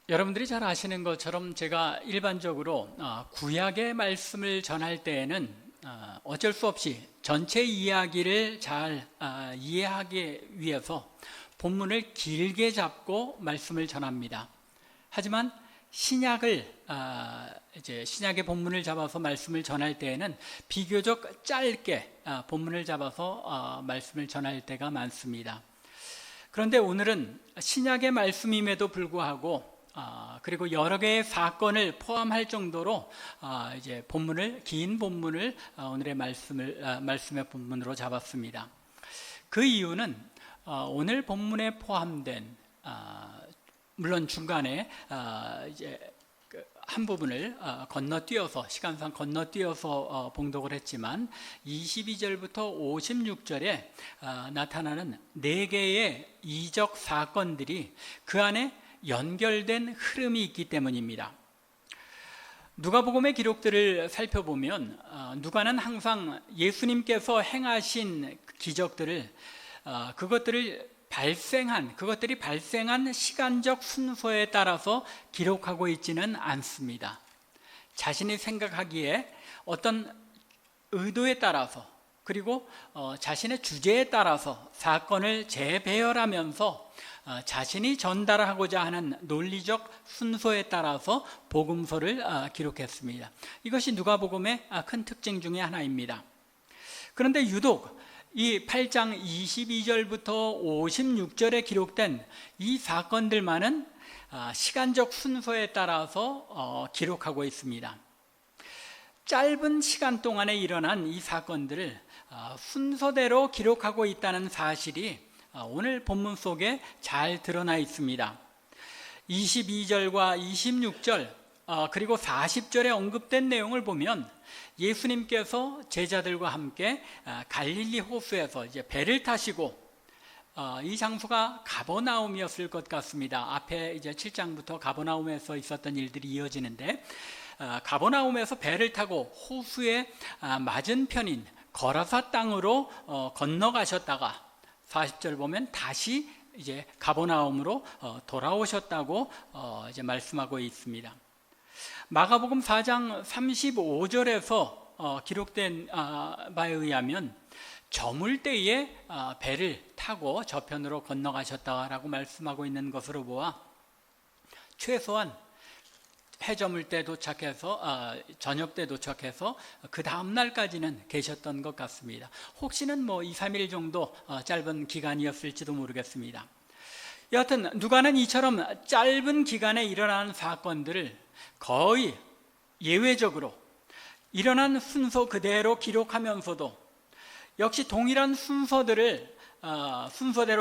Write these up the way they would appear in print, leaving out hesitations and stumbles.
여러분들이 잘 아시는 것처럼 제가 일반적으로 구약의 말씀을 전할 때에는 어쩔 수 없이 전체 이야기를 잘 이해하기 위해서 본문을 길게 잡고 말씀을 전합니다. 하지만 신약의 본문을 잡아서 말씀을 전할 때에는 비교적 짧게 본문을 잡아서 말씀을 전할 때가 많습니다. 그런데 오늘은 신약의 말씀임에도 불구하고 그리고 여러 개의 사건을 포함할 정도로 이제 긴 본문을 오늘의 말씀의 본문으로 잡았습니다. 그 이유는 오늘 본문에 포함된 물론 중간에 이제 한 부분을 시간상 건너뛰어서 봉독을 했지만 22절부터 56절에 나타나는 4개의 이적 사건들이 그 안에 연결된 흐름이 있기 때문입니다. 누가복음의 기록들을 살펴보면 누가는 항상 예수님께서 행하신 기적들을 그것들이 발생한 시간적 순서에 따라서 기록하고 있지는 않습니다. 자신이 생각하기에 어떤 의도에 따라서 그리고 자신의 주제에 따라서 사건을 재배열하면서 자신이 전달하고자 하는 논리적 순서에 따라서 복음서를 기록했습니다. 이것이 누가복음의 큰 특징 중에 하나입니다. 그런데 유독 이 8장 22절부터 56절에 기록된 이 사건들만은 시간적 순서에 따라서 기록하고 있습니다. 짧은 시간 동안에 일어난 이 사건들을 순서대로 기록하고 있다는 사실이 오늘 본문 속에 잘 드러나 있습니다. 22절과 26절 그리고 40절에 언급된 내용을 보면 예수님께서 제자들과 함께 갈릴리 호수에서 이제 배를 타시고 이 장소가 가버나움이었을 것 같습니다. 앞에 이제 7장부터 가버나움에서 있었던 일들이 이어지는데 가버나움에서 배를 타고 호수의 맞은편인 거라사 땅으로 건너가셨다가 40절 보면 다시 이제 가버나움으로 돌아오셨다고 이제 말씀하고 있습니다. 마가복음 4장 35절에서 기록된 바에 의하면 저물 때에 배를 타고 저편으로 건너가셨다라고 말씀하고 있는 것으로 보아 최소한 해 저물 때 도착해서 저녁 때 도착해서 그 다음 날까지는 계셨던 것 같습니다. 혹시는 2, 3일 정도 짧은 기간이었을지도 모르겠습니다. 여하튼 누가는 이처럼 짧은 기간에 일어난 사건들을 거의 예외적으로 일어난 순서 그대로 기록하면서도 역시 동일한 순서대로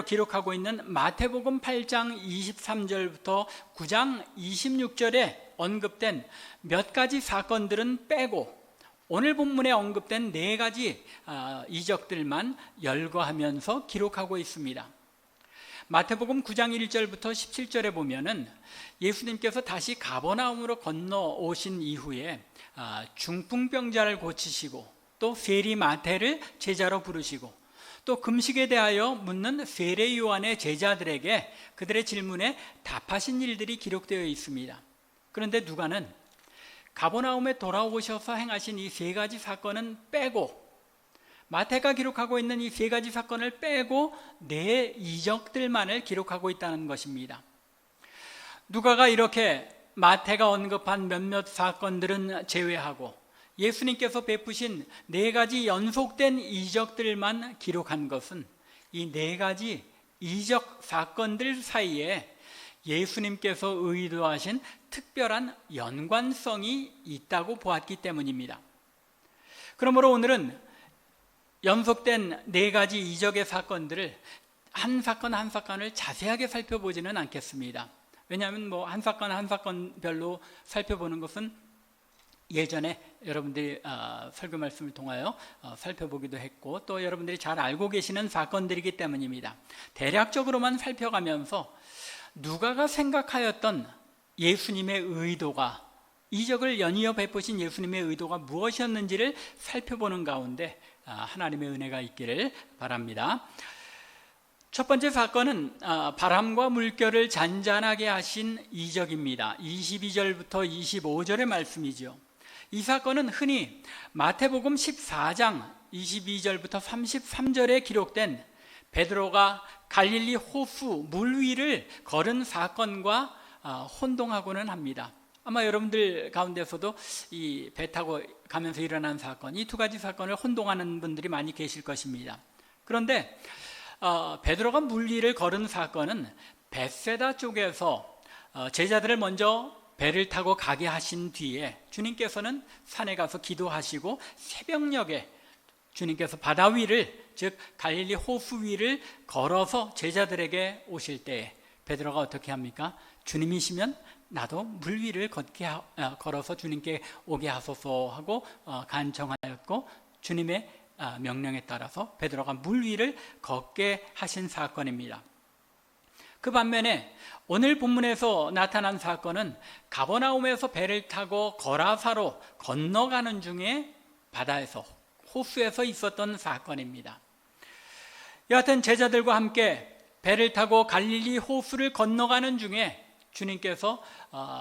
기록하고 있는 마태복음 8장 23절부터 9장 26절에 언급된 몇 가지 사건들은 빼고 오늘 본문에 언급된 4가지 이적들만 열거하면서 기록하고 있습니다. 마태복음 9장 1절부터 17절에 보면은 예수님께서 다시 가버나움으로 건너오신 이후에 중풍병자를 고치시고 또 세리 마태를 제자로 부르시고 또 금식에 대하여 묻는 세례 요한의 제자들에게 그들의 질문에 답하신 일들이 기록되어 있습니다. 그런데 누가는 가버나움에 돌아오셔서 행하신 이 3가지 사건은 빼고 마태가 기록하고 있는 이 3가지 사건을 빼고 4 이적들만을 기록하고 있다는 것입니다. 누가가 이렇게 마태가 언급한 몇몇 사건들은 제외하고 예수님께서 베푸신 4가지 연속된 이적들만 기록한 것은 이 4가지 이적 사건들 사이에 예수님께서 의도하신 특별한 연관성이 있다고 보았기 때문입니다. 그러므로 오늘은 연속된 4가지 이적의 사건들을 한 사건 한 사건을 자세하게 살펴보지는 않겠습니다. 왜냐하면 한 사건 한 사건별로 살펴보는 것은 예전에 여러분들이 설교 말씀을 통하여 살펴보기도 했고 또 여러분들이 잘 알고 계시는 사건들이기 때문입니다. 대략적으로만 살펴가면서 누가가 생각하였던 예수님의 의도가 이적을 연이어 베푸신 예수님의 의도가 무엇이었는지를 살펴보는 가운데 하나님의 은혜가 있기를 바랍니다. 첫 번째 사건은 바람과 물결을 잔잔하게 하신 이적입니다. 22절부터 25절의 말씀이죠. 이 사건은 흔히 마태복음 14장 22절부터 33절에 기록된 베드로가 갈릴리 호수 물 위를 걸은 사건과 혼동하고는 합니다. 아마 여러분들 가운데서도 이 배 타고 가면서 일어난 사건, 이 두 가지 사건을 혼동하는 분들이 많이 계실 것입니다. 그런데 베드로가 물 위를 걸은 사건은 벳세다 쪽에서 제자들을 먼저 배를 타고 가게 하신 뒤에 주님께서는 산에 가서 기도하시고 새벽녘에 주님께서 바다 위를, 즉 갈릴리 호수 위를 걸어서 제자들에게 오실 때에 베드로가 어떻게 합니까? 주님이시면 나도 물 위를 걸어서 주님께 오게 하소서 하고 간청하였고, 주님의 명령에 따라서 베드로가 물 위를 걷게 하신 사건입니다. 그 반면에 오늘 본문에서 나타난 사건은 가버나움에서 배를 타고 거라사로 건너가는 중에 바다에서, 호수에서 있었던 사건입니다. 여하튼 제자들과 함께 배를 타고 갈릴리 호수를 건너가는 중에 주님께서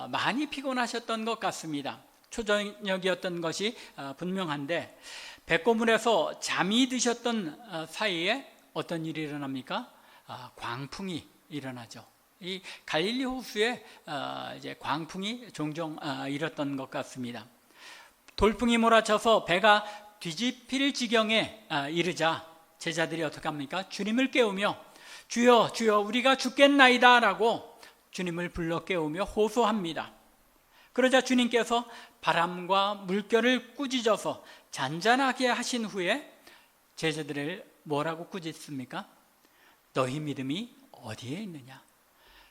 많이 피곤하셨던 것 같습니다. 초저녁이었던 것이 분명한데 배꼽물에서 잠이 드셨던 사이에 어떤 일이 일어납니까? 광풍이 일어나죠. 이 갈릴리 호수에 이제 광풍이 종종 일었던 것 같습니다. 돌풍이 몰아쳐서 배가 뒤집힐 지경에 이르자 제자들이 어떻게 합니까? 주님을 깨우며 주여 주여 우리가 죽겠나이다 라고 주님을 불러 깨우며 호소합니다. 그러자 주님께서 바람과 물결을 꾸짖어서 잔잔하게 하신 후에 제자들을 뭐라고 꾸짖습니까? 너희 믿음이 어디에 있느냐?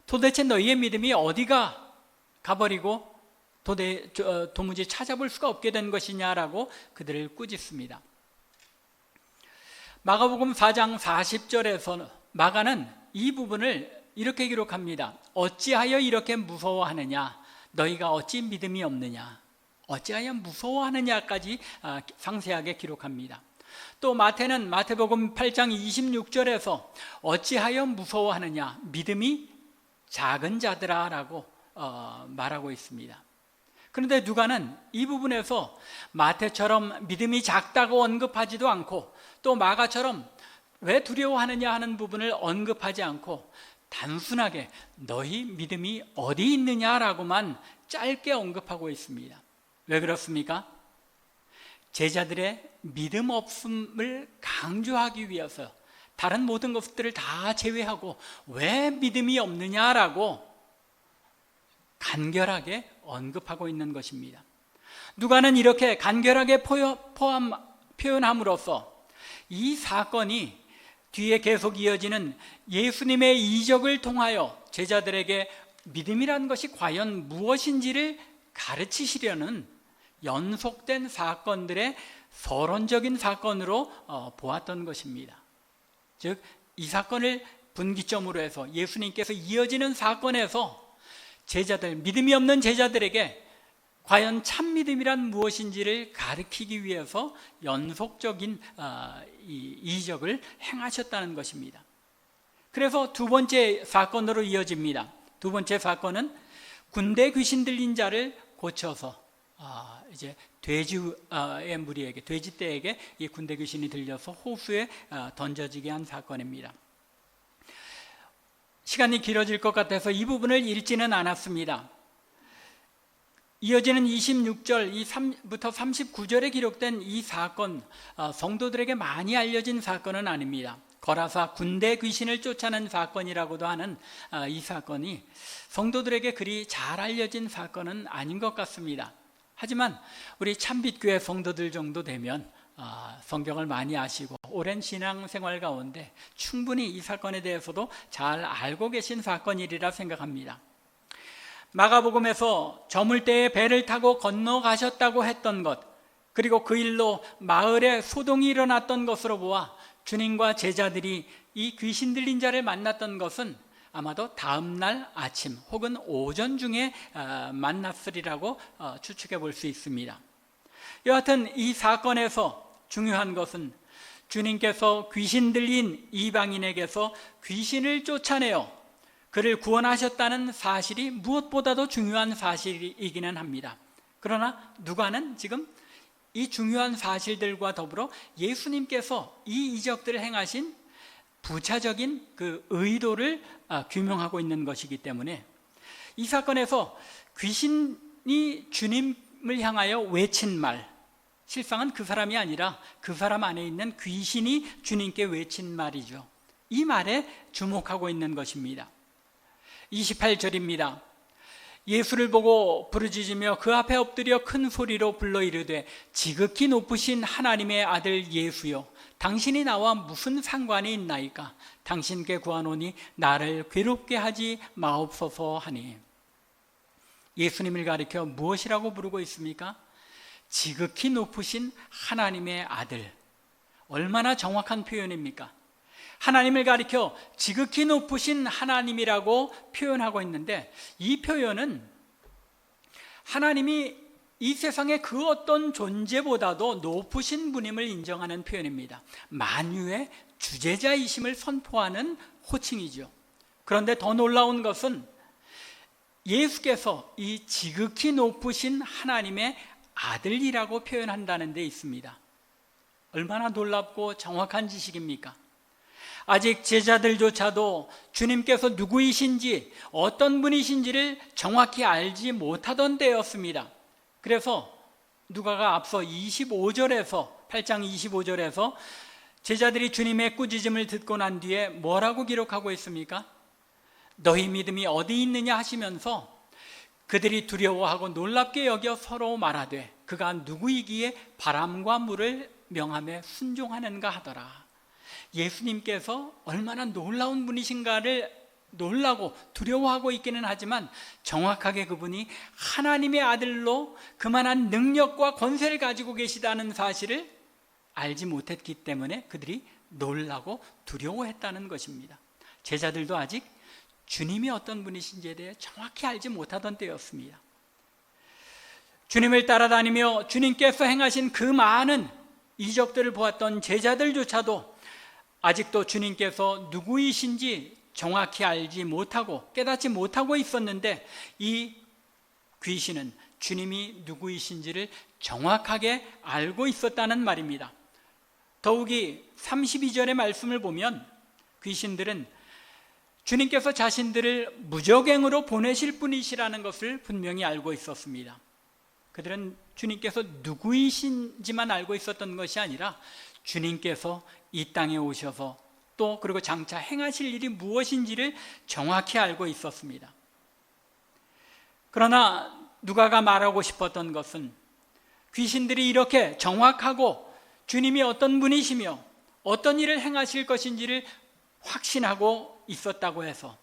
도대체 너희의 믿음이 어디가 가버리고 도무지 찾아볼 수가 없게 된 것이냐라고 그들을 꾸짖습니다. 마가복음 4장 40절에서 마가는 이 부분을 이렇게 기록합니다. 어찌하여 이렇게 무서워하느냐? 너희가 어찌 믿음이 없느냐? 어찌하여 무서워하느냐까지 상세하게 기록합니다. 또 마태는 마태복음 8장 26절에서 어찌하여 무서워하느냐? 믿음이 작은 자들아 라고 말하고 있습니다. 그런데 누가는 이 부분에서 마태처럼 믿음이 작다고 언급하지도 않고 또 마가처럼 왜 두려워하느냐 하는 부분을 언급하지 않고 단순하게 너희 믿음이 어디 있느냐라고만 짧게 언급하고 있습니다. 왜 그렇습니까? 제자들의 믿음 없음을 강조하기 위해서 다른 모든 것들을 다 제외하고 왜 믿음이 없느냐라고 간결하게 언급하고 있는 것입니다. 누가는 이렇게 간결하게 표현함으로써 이 사건이 뒤에 계속 이어지는 예수님의 이적을 통하여 제자들에게 믿음이란 것이 과연 무엇인지를 가르치시려는 연속된 사건들의 서론적인 사건으로 보았던 것입니다. 즉, 이 사건을 분기점으로 해서 예수님께서 이어지는 사건에서 제자들, 믿음이 없는 제자들에게 과연 참 믿음이란 무엇인지를 가르치기 위해서 연속적인 이적을 행하셨다는 것입니다. 그래서 두 번째 사건으로 이어집니다. 두 번째 사건은 군대 귀신 들린 자를 고쳐서 이제 돼지의 무리에게, 돼지떼에게 이 군대 귀신이 들려서 호수에 던져지게 한 사건입니다. 시간이 길어질 것 같아서 이 부분을 읽지는 않았습니다. 이어지는 26절 부터 39절에 기록된 이 사건, 성도들에게 많이 알려진 사건은 아닙니다. 거라사 군대 귀신을 쫓아낸 사건이라고도 하는 이 사건이 성도들에게 그리 잘 알려진 사건은 아닌 것 같습니다. 하지만 우리 참빛교회 성도들 정도 되면 성경을 많이 아시고 오랜 신앙생활 가운데 충분히 이 사건에 대해서도 잘 알고 계신 사건이리라 생각합니다. 마가복음에서 저물대에 배를 타고 건너가셨다고 했던 것, 그리고 그 일로 마을에 소동이 일어났던 것으로 보아 주님과 제자들이 이 귀신 들린 자를 만났던 것은 아마도 다음 날 아침 혹은 오전 중에 만났으리라고 추측해 볼 수 있습니다. 여하튼 이 사건에서 중요한 것은 주님께서 귀신 들린 이방인에게서 귀신을 쫓아내어 그를 구원하셨다는 사실이 무엇보다도 중요한 사실이기는 합니다. 그러나 누가는 지금 이 중요한 사실들과 더불어 예수님께서 이 이적들을 행하신 부차적인 그 의도를 규명하고 있는 것이기 때문에 이 사건에서 귀신이 주님을 향하여 외친 말, 실상은 그 사람이 아니라 그 사람 안에 있는 귀신이 주님께 외친 말이죠. 이 말에 주목하고 있는 것입니다. 28절입니다. 예수를 보고 부르짖으며 그 앞에 엎드려 큰 소리로 불러 이르되 지극히 높으신 하나님의 아들 예수여, 당신이 나와 무슨 상관이 있나이까? 당신께 구하노니 나를 괴롭게 하지 마옵소서 하니. 예수님을 가리켜 무엇이라고 부르고 있습니까? 지극히 높으신 하나님의 아들. 얼마나 정확한 표현입니까? 하나님을 가리켜 지극히 높으신 하나님이라고 표현하고 있는데, 이 표현은 하나님이 이 세상의 그 어떤 존재보다도 높으신 분임을 인정하는 표현입니다. 만유의 주재자이심을 선포하는 호칭이죠. 그런데 더 놀라운 것은 예수께서 이 지극히 높으신 하나님의 아들이라고 표현한다는 데 있습니다. 얼마나 놀랍고 정확한 지식입니까? 아직 제자들조차도 주님께서 누구이신지, 어떤 분이신지를 정확히 알지 못하던 때였습니다. 그래서 누가가 앞서 25절에서 8장 25절에서 제자들이 주님의 꾸짖음을 듣고 난 뒤에 뭐라고 기록하고 있습니까? 너희 믿음이 어디 있느냐 하시면서 그들이 두려워하고 놀랍게 여겨 서로 말하되 그가 누구이기에 바람과 물을 명함에 순종하는가 하더라. 예수님께서 얼마나 놀라운 분이신가를 놀라고 두려워하고 있기는 하지만 정확하게 그분이 하나님의 아들로 그만한 능력과 권세를 가지고 계시다는 사실을 알지 못했기 때문에 그들이 놀라고 두려워했다는 것입니다. 제자들도 아직 주님이 어떤 분이신지에 대해 정확히 알지 못하던 때였습니다. 주님을 따라다니며 주님께서 행하신 그 많은 이적들을 보았던 제자들조차도 아직도 주님께서 누구이신지 정확히 알지 못하고 깨닫지 못하고 있었는데, 이 귀신은 주님이 누구이신지를 정확하게 알고 있었다는 말입니다. 더욱이 32절의 말씀을 보면 귀신들은 주님께서 자신들을 무적행으로 보내실 분이시라는 것을 분명히 알고 있었습니다. 그들은 주님께서 누구이신지만 알고 있었던 것이 아니라 주님께서 이 땅에 오셔서 또 그리고 장차 행하실 일이 무엇인지를 정확히 알고 있었습니다. 그러나 누가가 말하고 싶었던 것은 귀신들이 이렇게 정확하고 주님이 어떤 분이시며 어떤 일을 행하실 것인지를 확신하고 있었다고 해서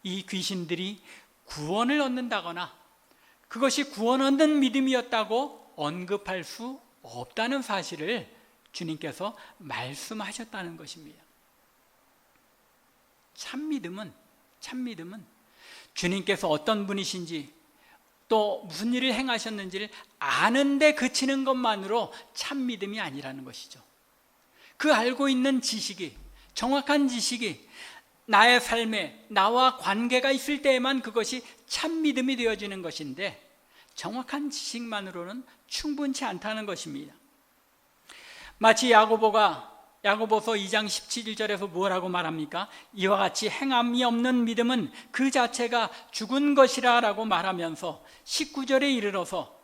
이 귀신들이 구원을 얻는다거나 그것이 구원 얻는 믿음이었다고 언급할 수 없다는 사실을 주님께서 말씀하셨다는 것입니다. 참 믿음은 주님께서 어떤 분이신지 또 무슨 일을 행하셨는지를 아는데 그치는 것만으로 참 믿음이 아니라는 것이죠. 그 알고 있는 지식이, 정확한 지식이 나의 삶에 나와 관계가 있을 때에만 그것이 참 믿음이 되어지는 것인데, 정확한 지식만으로는 충분치 않다는 것입니다. 마치 야고보서 2장 17절에서 뭐라고 말합니까? 이와 같이 행함이 없는 믿음은 그 자체가 죽은 것이라 라고 말하면서 19절에 이르러서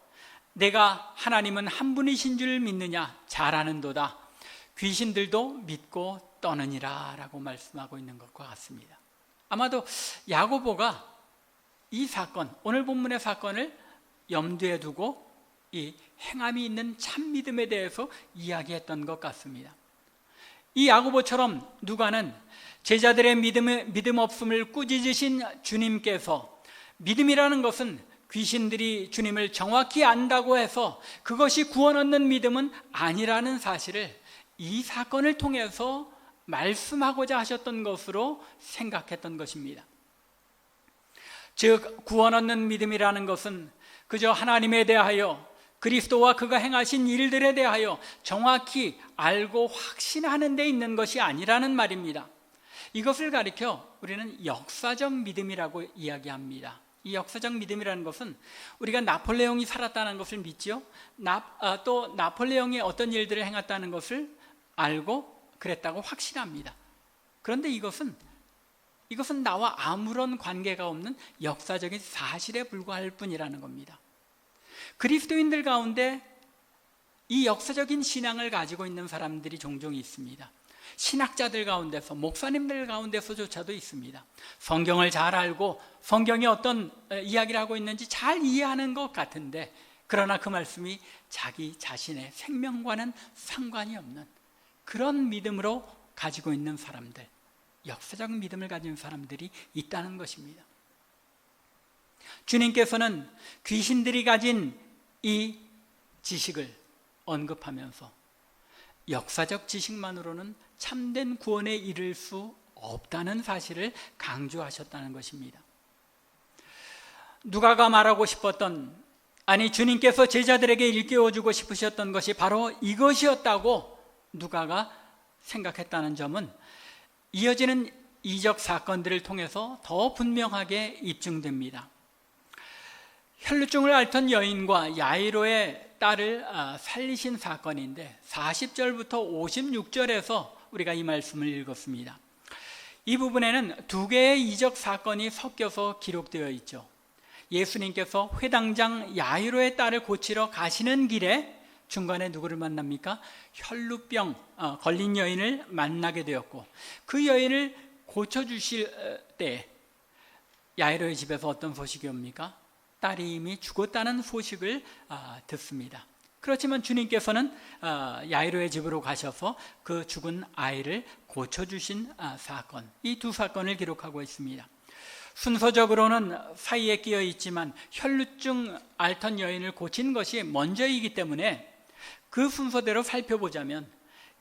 내가 하나님은 한 분이신 줄 믿느냐? 잘 아는도다. 귀신들도 믿고 떠느니라 라고 말씀하고 있는 것과 같습니다. 아마도 야고보가 이 사건, 오늘 본문의 사건을 염두에 두고 이 행함이 있는 참 믿음에 대해서 이야기했던 것 같습니다. 이 야고보처럼 누가는 제자들의 믿음 없음을 꾸짖으신 주님께서 믿음이라는 것은 귀신들이 주님을 정확히 안다고 해서 그것이 구원 얻는 믿음은 아니라는 사실을 이 사건을 통해서 말씀하고자 하셨던 것으로 생각했던 것입니다. 즉 구원 얻는 믿음이라는 것은 그저 하나님에 대하여 그리스도와 그가 행하신 일들에 대하여 정확히 알고 확신하는 데 있는 것이 아니라는 말입니다. 이것을 가리켜 우리는 역사적 믿음이라고 이야기합니다. 이 역사적 믿음이라는 것은 우리가 나폴레옹이 살았다는 것을 믿지요. 또 나폴레옹이 어떤 일들을 행했다는 것을 알고 그랬다고 확신합니다. 그런데 이것은 나와 아무런 관계가 없는 역사적인 사실에 불과할 뿐이라는 겁니다. 그리스도인들 가운데 이 역사적인 신앙을 가지고 있는 사람들이 종종 있습니다. 신학자들 가운데서, 목사님들 가운데서조차도 있습니다. 성경을 잘 알고 성경이 어떤 이야기를 하고 있는지 잘 이해하는 것 같은데, 그러나 그 말씀이 자기 자신의 생명과는 상관이 없는 그런 믿음으로 가지고 있는 사람들, 역사적 믿음을 가진 사람들이 있다는 것입니다. 주님께서는 귀신들이 가진 이 지식을 언급하면서 역사적 지식만으로는 참된 구원에 이를 수 없다는 사실을 강조하셨다는 것입니다. 누가가 말하고 싶었던, 주님께서 제자들에게 일깨워주고 싶으셨던 것이 바로 이것이었다고 누가가 생각했다는 점은 이어지는 이적 사건들을 통해서 더 분명하게 입증됩니다. 혈루증을 앓던 여인과 야이로의 딸을 살리신 사건인데 40절부터 56절에서 우리가 이 말씀을 읽었습니다. 이 부분에는 두 개의 이적 사건이 섞여서 기록되어 있죠. 예수님께서 회당장 야이로의 딸을 고치러 가시는 길에 중간에 누구를 만납니까? 혈루병 걸린 여인을 만나게 되었고, 그 여인을 고쳐주실 때 야이로의 집에서 어떤 소식이 옵니까? 딸이 이미 죽었다는 소식을 듣습니다. 그렇지만 주님께서는 야이로의 집으로 가셔서 그 죽은 아이를 고쳐주신 사건, 이 두 사건을 기록하고 있습니다. 순서적으로는 사이에 끼어 있지만 혈루증 앓던 여인을 고친 것이 먼저이기 때문에 그 순서대로 살펴보자면,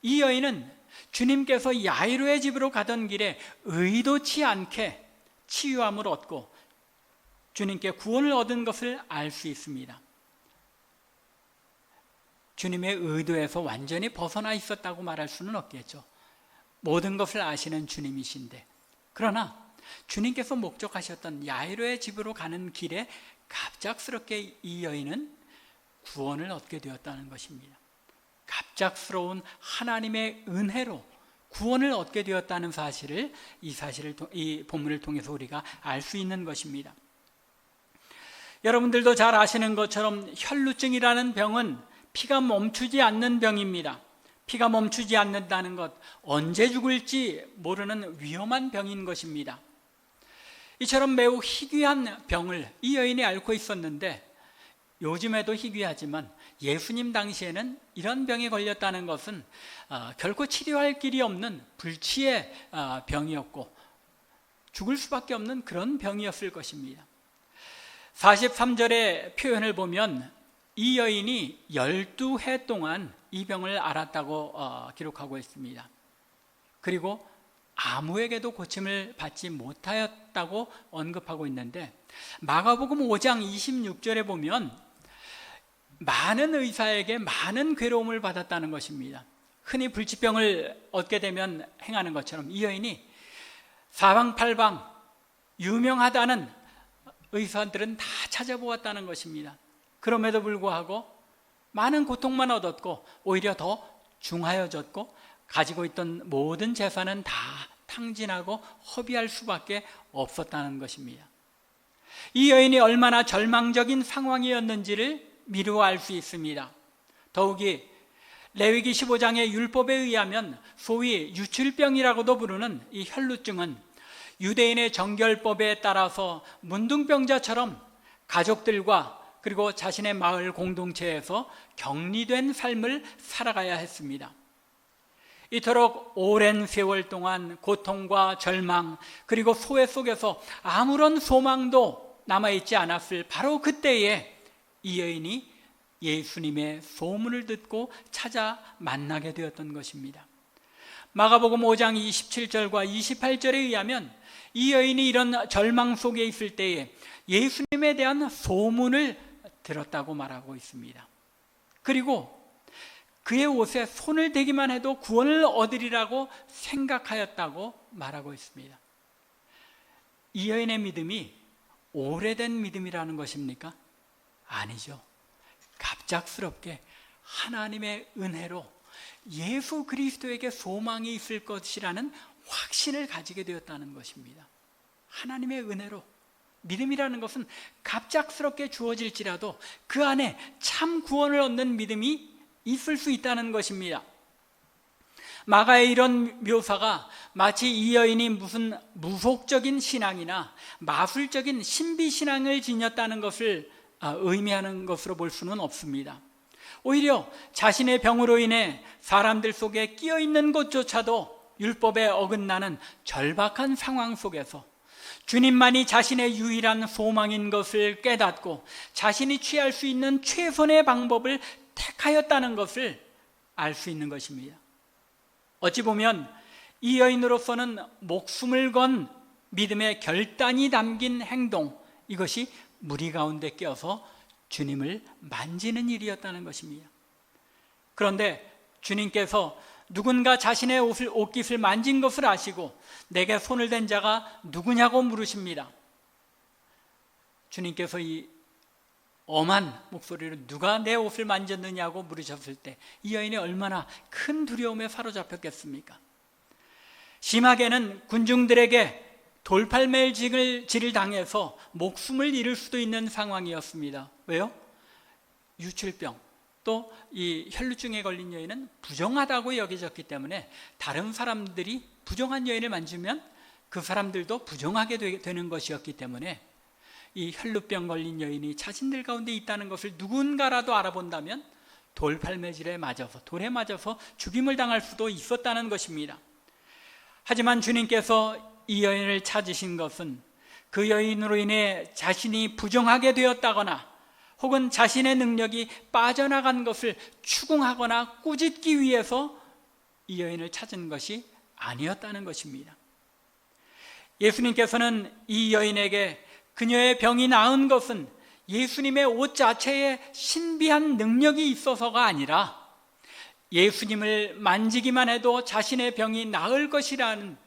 이 여인은 주님께서 야이로의 집으로 가던 길에 의도치 않게 치유함을 얻고 주님께 구원을 얻은 것을 알 수 있습니다. 주님의 의도에서 완전히 벗어나 있었다고 말할 수는 없겠죠. 모든 것을 아시는 주님이신데, 그러나 주님께서 목적하셨던 야이로의 집으로 가는 길에 갑작스럽게 이 여인은 구원을 얻게 되었다는 것입니다. 갑작스러운 하나님의 은혜로 구원을 얻게 되었다는 사실을 이 본문을 통해서 우리가 알 수 있는 것입니다. 여러분들도 잘 아시는 것처럼 혈루증이라는 병은 피가 멈추지 않는 병입니다. 피가 멈추지 않는다는 것, 언제 죽을지 모르는 위험한 병인 것입니다. 이처럼 매우 희귀한 병을 이 여인이 앓고 있었는데, 요즘에도 희귀하지만 예수님 당시에는 이런 병에 걸렸다는 것은 결코 치료할 길이 없는 불치의 병이었고 죽을 수밖에 없는 그런 병이었을 것입니다. 43절의 표현을 보면 이 여인이 12해 동안 이 병을 앓았다고 기록하고 있습니다. 그리고 아무에게도 고침을 받지 못하였다고 언급하고 있는데, 마가복음 5장 26절에 보면 많은 의사에게 많은 괴로움을 받았다는 것입니다. 흔히 불치병을 얻게 되면 행하는 것처럼 이 여인이 사방팔방 유명하다는 의사들은 다 찾아보았다는 것입니다. 그럼에도 불구하고 많은 고통만 얻었고 오히려 더 중하여졌고 가지고 있던 모든 재산은 다 탕진하고 허비할 수밖에 없었다는 것입니다. 이 여인이 얼마나 절망적인 상황이었는지를 미루어 알 수 있습니다. 더욱이 레위기 15장의 율법에 의하면 소위 유출병이라고도 부르는 이 혈루증은 유대인의 정결법에 따라서 문둥병자처럼 가족들과 그리고 자신의 마을 공동체에서 격리된 삶을 살아가야 했습니다. 이토록 오랜 세월 동안 고통과 절망 그리고 소외 속에서 아무런 소망도 남아있지 않았을 바로 그때에 이 여인이 예수님의 소문을 듣고 찾아 만나게 되었던 것입니다. 마가복음 5장 27절과 28절에 의하면 이 여인이 이런 절망 속에 있을 때에 예수님에 대한 소문을 들었다고 말하고 있습니다. 그리고 그의 옷에 손을 대기만 해도 구원을 얻으리라고 생각하였다고 말하고 있습니다. 이 여인의 믿음이 오래된 믿음이라는 것입니까? 아니죠. 갑작스럽게 하나님의 은혜로 예수 그리스도에게 소망이 있을 것이라는 확신을 가지게 되었다는 것입니다. 하나님의 은혜로 믿음이라는 것은 갑작스럽게 주어질지라도 그 안에 참 구원을 얻는 믿음이 있을 수 있다는 것입니다. 마가의 이런 묘사가 마치 이 여인이 무슨 무속적인 신앙이나 마술적인 신비신앙을 지녔다는 것을 의미하는 것으로 볼 수는 없습니다. 오히려 자신의 병으로 인해 사람들 속에 끼어 있는 것조차도 율법에 어긋나는 절박한 상황 속에서 주님만이 자신의 유일한 소망인 것을 깨닫고 자신이 취할 수 있는 최선의 방법을 택하였다는 것을 알 수 있는 것입니다. 어찌 보면 이 여인으로서는 목숨을 건 믿음의 결단이 담긴 행동, 이것이 무리 가운데 껴서 주님을 만지는 일이었다는 것입니다. 그런데 주님께서 누군가 자신의 옷깃을 만진 것을 아시고 내게 손을 댄 자가 누구냐고 물으십니다. 주님께서 이 엄한 목소리로 누가 내 옷을 만졌느냐고 물으셨을 때 이 여인이 얼마나 큰 두려움에 사로잡혔겠습니까? 심하게는 군중들에게 돌팔매질을 당해서 목숨을 잃을 수도 있는 상황이었습니다. 왜요? 유출병, 또 이 혈루증에 걸린 여인은 부정하다고 여겨졌기 때문에 다른 사람들이 부정한 여인을 만지면 그 사람들도 부정하게 되는 것이었기 때문에 이 혈루병 걸린 여인이 자신들 가운데 있다는 것을 누군가라도 알아본다면 돌팔매질에 맞아서, 돌에 맞아서 죽임을 당할 수도 있었다는 것입니다. 하지만 주님께서 이 여인을 찾으신 것은 그 여인으로 인해 자신이 부정하게 되었다거나 혹은 자신의 능력이 빠져나간 것을 추궁하거나 꾸짖기 위해서 이 여인을 찾은 것이 아니었다는 것입니다. 예수님께서는 이 여인에게 그녀의 병이 나은 것은 예수님의 옷 자체에 신비한 능력이 있어서가 아니라 예수님을 만지기만 해도 자신의 병이 나을 것이라는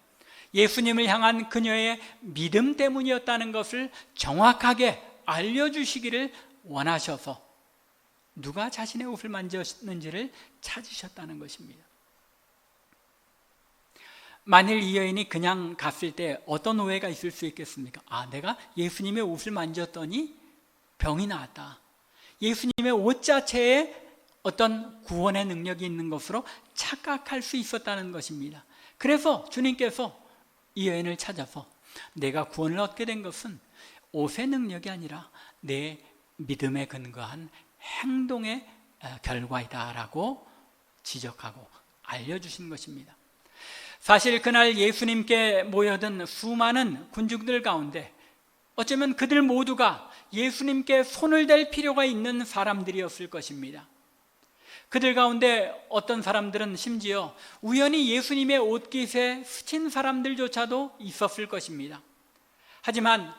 예수님을 향한 그녀의 믿음 때문이었다는 것을 정확하게 알려주시기를 원하셔서 누가 자신의 옷을 만졌는지를 찾으셨다는 것입니다. 만일 이 여인이 그냥 갔을 때 어떤 오해가 있을 수 있겠습니까? 내가 예수님의 옷을 만졌더니 병이 나았다. 예수님의 옷 자체에 어떤 구원의 능력이 있는 것으로 착각할 수 있었다는 것입니다. 그래서 주님께서 이 여인을 찾아서 내가 구원을 얻게 된 것은 옷의 능력이 아니라 내 믿음에 근거한 행동의 결과이다라고 지적하고 알려주신 것입니다. 사실 그날 예수님께 모여든 수많은 군중들 가운데 어쩌면 그들 모두가 예수님께 손을 댈 필요가 있는 사람들이었을 것입니다. 그들 가운데 어떤 사람들은 심지어 우연히 예수님의 옷깃에 스친 사람들조차도 있었을 것입니다. 하지만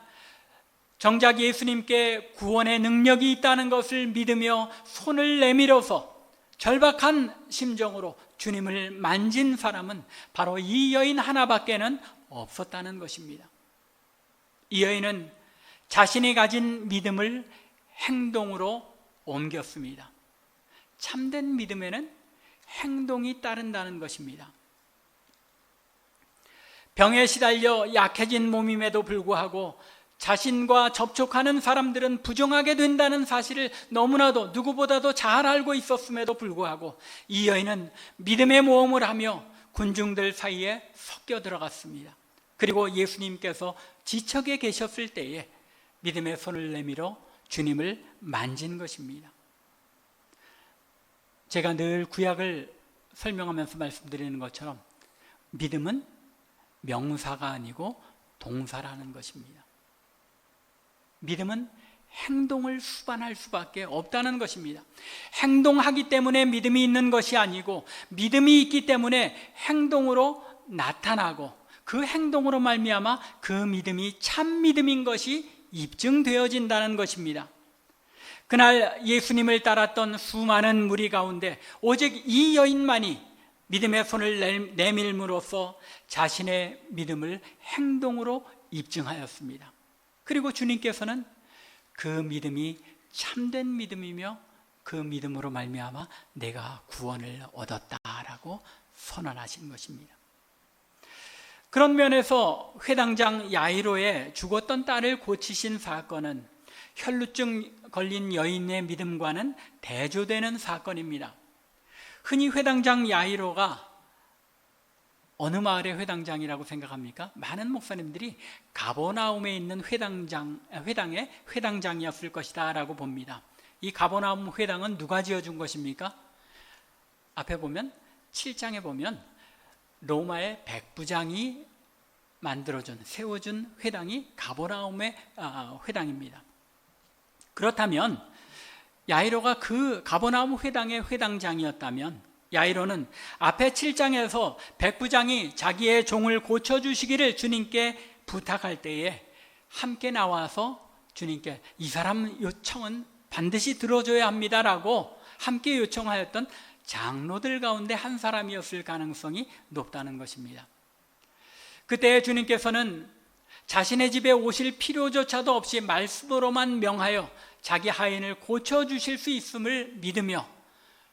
정작 예수님께 구원의 능력이 있다는 것을 믿으며 손을 내밀어서 절박한 심정으로 주님을 만진 사람은 바로 이 여인 하나밖에는 없었다는 것입니다. 이 여인은 자신이 가진 믿음을 행동으로 옮겼습니다. 참된 믿음에는 행동이 따른다는 것입니다. 병에 시달려 약해진 몸임에도 불구하고 자신과 접촉하는 사람들은 부정하게 된다는 사실을 너무나도 누구보다도 잘 알고 있었음에도 불구하고 이 여인은 믿음의 모험을 하며 군중들 사이에 섞여 들어갔습니다. 그리고 예수님께서 지척에 계셨을 때에 믿음의 손을 내밀어 주님을 만진 것입니다. 제가 늘 구약을 설명하면서 말씀드리는 것처럼 믿음은 명사가 아니고 동사라는 것입니다. 믿음은 행동을 수반할 수밖에 없다는 것입니다. 행동하기 때문에 믿음이 있는 것이 아니고 믿음이 있기 때문에 행동으로 나타나고 그 행동으로 말미암아 그 믿음이 참 믿음인 것이 입증되어진다는 것입니다. 그날 예수님을 따랐던 수많은 무리 가운데 오직 이 여인만이 믿음의 손을 내밀므로써 자신의 믿음을 행동으로 입증하였습니다. 그리고 주님께서는 그 믿음이 참된 믿음이며 그 믿음으로 말미암아 내가 구원을 얻었다라고 선언하신 것입니다. 그런 면에서 회당장 야이로의 죽었던 딸을 고치신 사건은 혈루증 걸린 여인의 믿음과는 대조되는 사건입니다. 흔히 회당장 야이로가 어느 마을의 회당장이라고 생각합니까? 많은 목사님들이 가버나움에 있는 회당의 회당장이었을 것이다 라고 봅니다. 이 가버나움 회당은 누가 지어준 것입니까? 앞에 보면 7장에 보면 로마의 백부장이 만들어준, 세워준 회당이 가버나움의 회당입니다. 그렇다면 야이로가 그 가버나움 회당의 회당장이었다면 야이로는 앞에 7장에서 백부장이 자기의 종을 고쳐주시기를 주님께 부탁할 때에 함께 나와서 주님께 이 사람 요청은 반드시 들어줘야 합니다라고 함께 요청하였던 장로들 가운데 한 사람이었을 가능성이 높다는 것입니다. 그때 주님께서는 자신의 집에 오실 필요조차도 없이 말씀으로만 명하여 자기 하인을 고쳐주실 수 있음을 믿으며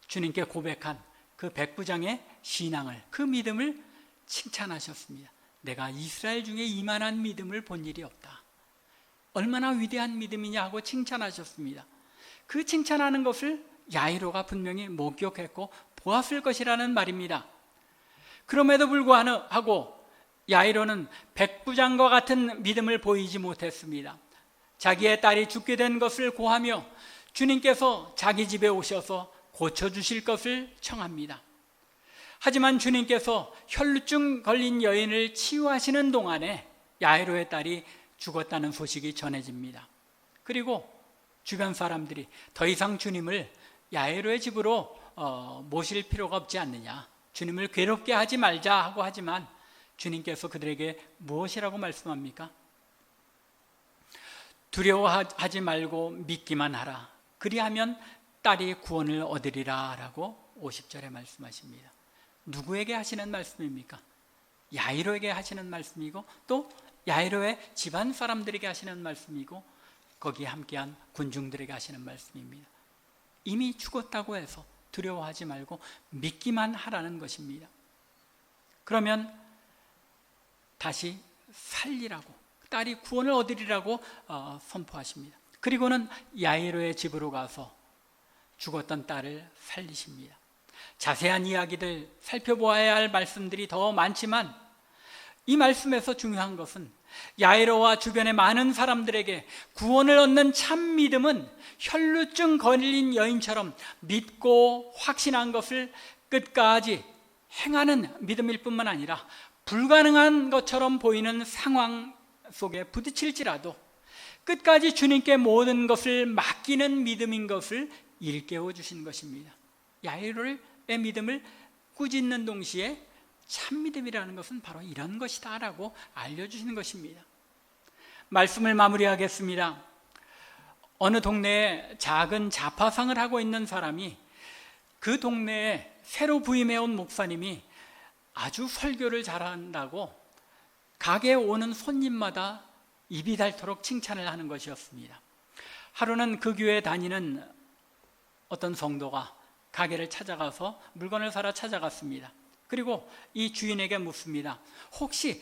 주님께 고백한 그 백부장의 신앙을, 그 믿음을 칭찬하셨습니다. 내가 이스라엘 중에 이만한 믿음을 본 일이 없다. 얼마나 위대한 믿음이냐 하고 칭찬하셨습니다. 그 칭찬하는 것을 야이로가 분명히 목격했고 보았을 것이라는 말입니다. 그럼에도 불구하고 야이로는 백부장과 같은 믿음을 보이지 못했습니다. 자기의 딸이 죽게 된 것을 고하며 주님께서 자기 집에 오셔서 고쳐주실 것을 청합니다. 하지만 주님께서 혈루증 걸린 여인을 치유하시는 동안에 야이로의 딸이 죽었다는 소식이 전해집니다. 그리고 주변 사람들이 더 이상 주님을 야이로의 집으로 모실 필요가 없지 않느냐, 주님을 괴롭게 하지 말자 하고 하지만 주님께서 그들에게 무엇이라고 말씀합니까? 두려워하지 말고 믿기만 하라. 그리하면 딸이 구원을 얻으리라 라고 50절에 말씀하십니다. 누구에게 하시는 말씀입니까? 야이로에게 하시는 말씀이고 또 야이로의 집안 사람들에게 하시는 말씀이고 거기에 함께한 군중들에게 하시는 말씀입니다. 이미 죽었다고 해서 두려워하지 말고 믿기만 하라는 것입니다. 그러면 다시 살리라고, 딸이 구원을 얻으리라고 선포하십니다. 그리고는 야이로의 집으로 가서 죽었던 딸을 살리십니다. 자세한 이야기들 살펴보아야 할 말씀들이 더 많지만 이 말씀에서 중요한 것은 야이로와 주변의 많은 사람들에게 구원을 얻는 참 믿음은 혈루증 걸린 여인처럼 믿고 확신한 것을 끝까지 행하는 믿음일 뿐만 아니라 불가능한 것처럼 보이는 상황 속에 부딪힐지라도 끝까지 주님께 모든 것을 맡기는 믿음인 것을 일깨워 주신 것입니다. 야이로의 믿음을 꾸짖는 동시에 참 믿음이라는 것은 바로 이런 것이다 라고 알려주시는 것입니다. 말씀을 마무리하겠습니다. 어느 동네에 작은 자파상을 하고 있는 사람이 그 동네에 새로 부임해온 목사님이 아주 설교를 잘한다고 가게에 오는 손님마다 입이 닳도록 칭찬을 하는 것이었습니다. 하루는 그 교회에 다니는 어떤 성도가 가게를 찾아가서 물건을 사러 찾아갔습니다. 그리고 이 주인에게 묻습니다. 혹시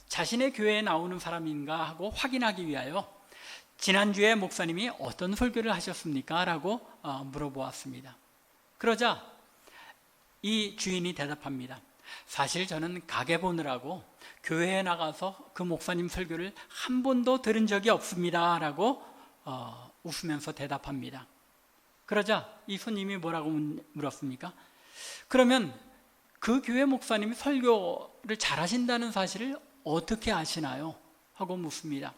자신의 교회에 나오는 사람인가 하고 확인하기 위하여 지난주에 목사님이 어떤 설교를 하셨습니까? 라고 물어보았습니다. 그러자 이 주인이 대답합니다. 사실 저는 가게 보느라고 교회에 나가서 그 목사님 설교를 한 번도 들은 적이 없습니다 라고 웃으면서 대답합니다. 그러자 이 손님이 뭐라고 물었습니까? 그러면 그 교회 목사님이 설교를 잘하신다는 사실을 어떻게 아시나요? 하고 묻습니다.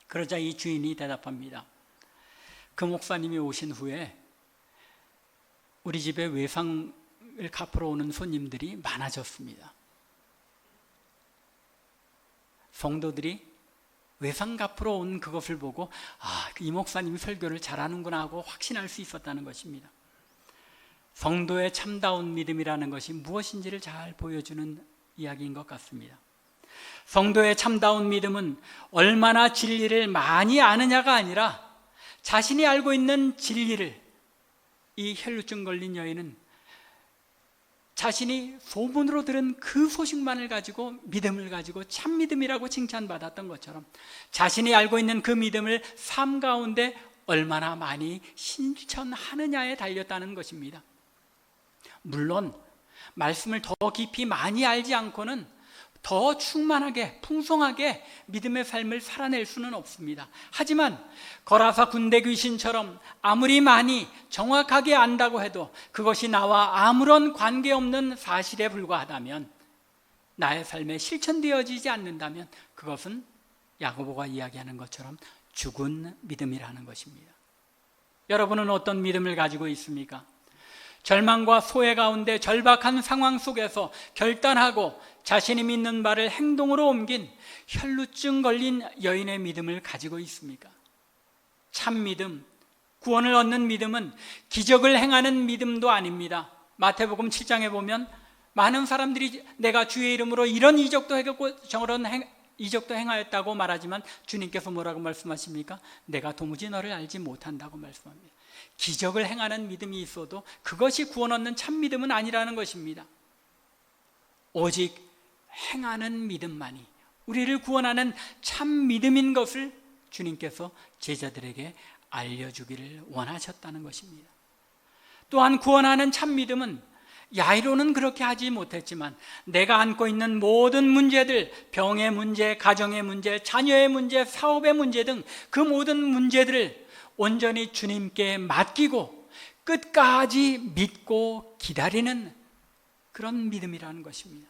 그러자 이 주인이 대답합니다. 그 목사님이 오신 후에 우리 집에 외상을 갚으러 오는 손님들이 많아졌습니다. 성도들이 외상값으로 온 그것을 보고 이 목사님이 설교를 잘하는구나 하고 확신할 수 있었다는 것입니다. 성도의 참다운 믿음이라는 것이 무엇인지를 잘 보여주는 이야기인 것 같습니다. 성도의 참다운 믿음은 얼마나 진리를 많이 아느냐가 아니라 자신이 알고 있는 진리를, 이 혈루증 걸린 여인은 자신이 소문으로 들은 그 소식만을 가지고 믿음을 가지고 참 믿음이라고 칭찬받았던 것처럼 자신이 알고 있는 그 믿음을 삶 가운데 얼마나 많이 실천하느냐에 달렸다는 것입니다. 물론 말씀을 더 깊이 많이 알지 않고는 더 충만하게 풍성하게 믿음의 삶을 살아낼 수는 없습니다. 하지만 거라사 군대 귀신처럼 아무리 많이 정확하게 안다고 해도 그것이 나와 아무런 관계없는 사실에 불과하다면, 나의 삶에 실천되어지지 않는다면 그것은 야고보가 이야기하는 것처럼 죽은 믿음이라는 것입니다. 여러분은 어떤 믿음을 가지고 있습니까? 절망과 소외 가운데 절박한 상황 속에서 결단하고 자신이 믿는 바를 행동으로 옮긴 혈루증 걸린 여인의 믿음을 가지고 있습니까? 참 믿음, 구원을 얻는 믿음은 기적을 행하는 믿음도 아닙니다. 마태복음 7장에 보면 많은 사람들이 내가 주의 이름으로 이런 이적도 행했고 저런 이적도 행하였다고 말하지만 주님께서 뭐라고 말씀하십니까? 내가 도무지 너를 알지 못한다고 말씀합니다. 기적을 행하는 믿음이 있어도 그것이 구원 얻는 참 믿음은 아니라는 것입니다. 오직 행하는 믿음만이 우리를 구원하는 참 믿음인 것을 주님께서 제자들에게 알려주기를 원하셨다는 것입니다. 또한 구원하는 참 믿음은 야이로는 그렇게 하지 못했지만 내가 안고 있는 모든 문제들, 병의 문제, 가정의 문제, 자녀의 문제, 사업의 문제 등 그 모든 문제들을 온전히 주님께 맡기고 끝까지 믿고 기다리는 그런 믿음이라는 것입니다.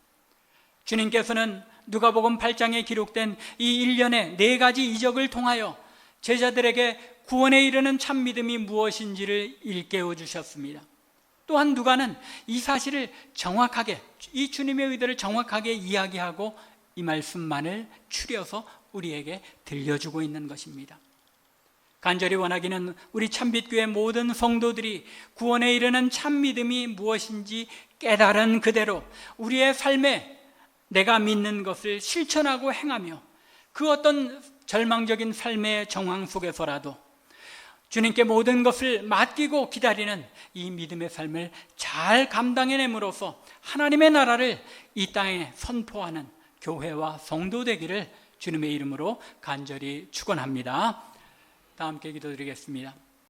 주님께서는 누가복음 8장에 기록된 이 일련의 4가지 이적을 통하여 제자들에게 구원에 이르는 참 믿음이 무엇인지를 일깨워 주셨습니다. 또한 누가는 이 사실을 정확하게, 이 주님의 의도를 정확하게 이야기하고 이 말씀만을 추려서 우리에게 들려주고 있는 것입니다. 간절히 원하기는 우리 참빛교회 모든 성도들이 구원에 이르는 참 믿음이 무엇인지 깨달은 그대로 우리의 삶에 내가 믿는 것을 실천하고 행하며 그 어떤 절망적인 삶의 정황 속에서라도 주님께 모든 것을 맡기고 기다리는 이 믿음의 삶을 잘 감당해냄으로써 하나님의 나라를 이 땅에 선포하는 교회와 성도 되기를 주님의 이름으로 간절히 축원합니다. 다 함께 기도드리겠습니다.